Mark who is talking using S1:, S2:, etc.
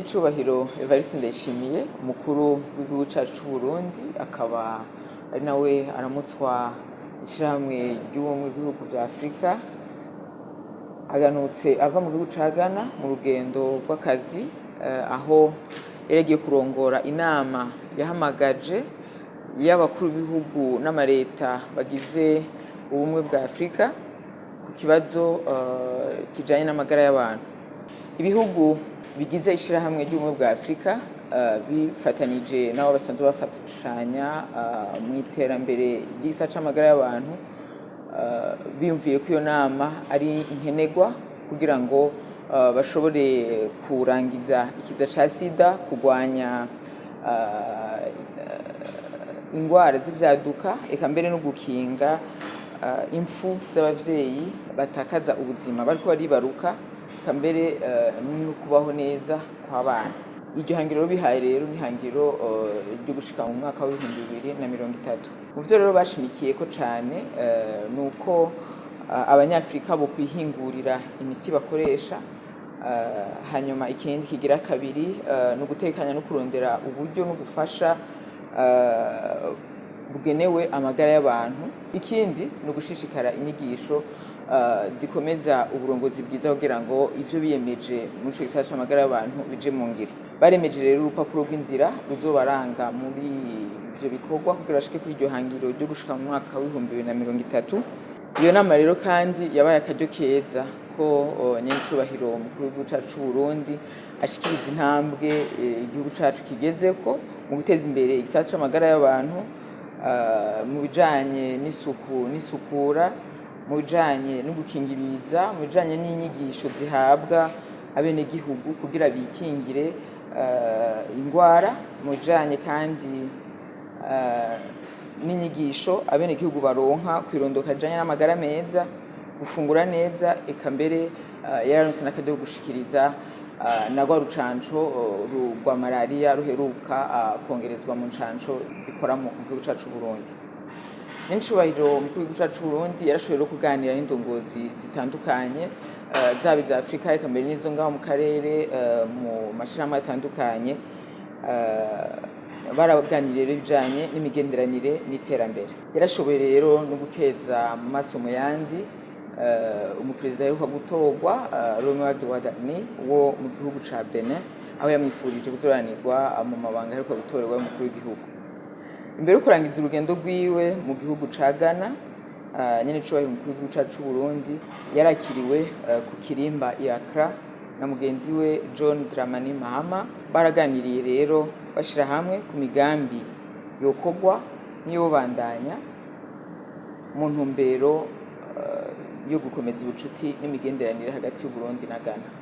S1: Nyenicubahiro Evariste Ndayishimiye umukuru w'igihugu cyacu cy'u Burundi akaba ari nawe aramutswa ishyirahamwe ry'ubumwe bw'ibihugu bya Afrika aganutse ava mu gihugu ca Ghana mu rugendo rw'akazi aho yaragiye kurongora inama yahamagaje y'abakuru b'ibihugu n'amareta bagize ubumwe bwa Afrika ku kibazo kijanye n'amagara y'abantu. Ibihugu bigize ishirahamwe ry'ubumwe bwa Afrika bifatanije nabo basanzwe bafashanya mu iterambere ry'Ikiza Ca SIDA y'abantu biyumviye ko iyo nama ari inkenegwa kugira ngo bashobore kurangiza Ikiza Ca SIDA, kugwanya ingwara zivyaduka eka mbere no gukinga impfu z'abavyeyi batakaza ubuzima bariko baribaruka kambere no kubaho neza kw'abana. Iryo hangiro bihaye rero ni hangiro ryo gushika mu mwaka wa 2030. Mu vyo rero bashimikiye ko cane nuko abanyafrika bo kwihingurira imiti bakoresha, hanyuma ikindi kigira kabiri no gutekanya no kurondera uburyo no gufasha bugenewe amagara y'abantu. Ikindi no gushishikara inyigisho zikomeza uburongozi bwiza kugira ngo ivyo biyemeje muri ico gisata c'amagara y'abantu bije mu ngiro. Baremeje rero urupapuro rw'inzira ruzobaranga muri ivyo bikorwa kugira bashike kuri iryo hangiro ryo gushika mu mwaka wa 2030. Iyo nama rero kandi yabaye akaryo keza ko nyenicubahiro umukuru w'igihugu cacu c'u Burundi ashikiriza intambwe igihugu cacu kigezeko mu guteza imbere igisata c'amagara y'abantu mu bijanye n'isuku n'isukura, mu bijanye no gukingiriza, mu bijanye n'inyigisho zihabwa abenegihugu kugira bikingire ingwara, mu bijanye kandi n'inyigisho abenegihugu baronka kwirondoka rijanye n'amagara meza, gufungura neza, eka mbere yararonse n'akaryo ko gushikiriza na rwa rucanco rwa malaria ruheruka kongerezwa mu ncanco zikora mu gihugu cacu Burundi. Nyenicubahiro umukuru w'igihugu cacu c'u Burundi yarashoboye kuganira n'indongozi zitandukanye zaba iza Afrika eka mbere n'izo ngaho mu karere mu mashirahamwe atandukanye, baraganiriye ibijanye n'imigenderanire n'iterambere. Yarashoboye rero no gukeza mu maso mu yandi umuperezida aheruka gutorwa wo mu gihugu ca Benin, aho yamwifurije gutoranirwa mu mabanga aheruka gutorerwa y'umukuru w'igihugu. Imbere yo kurangiza urugendo rwiwe mu gihugu ca Ghana, nyenicubahiro umukuru w'igihugu cacu c'u Burundi yarakiriwe ku kirimba i Accra na mugenzi we John Dramani Mahama. Baraganiriye rero bashira hamwe ku migambi yokorwa niyo bandanya mu ntumbero yo gukomeza ubucuti n'imigenderanire hagati y'u Burundi na Ghana.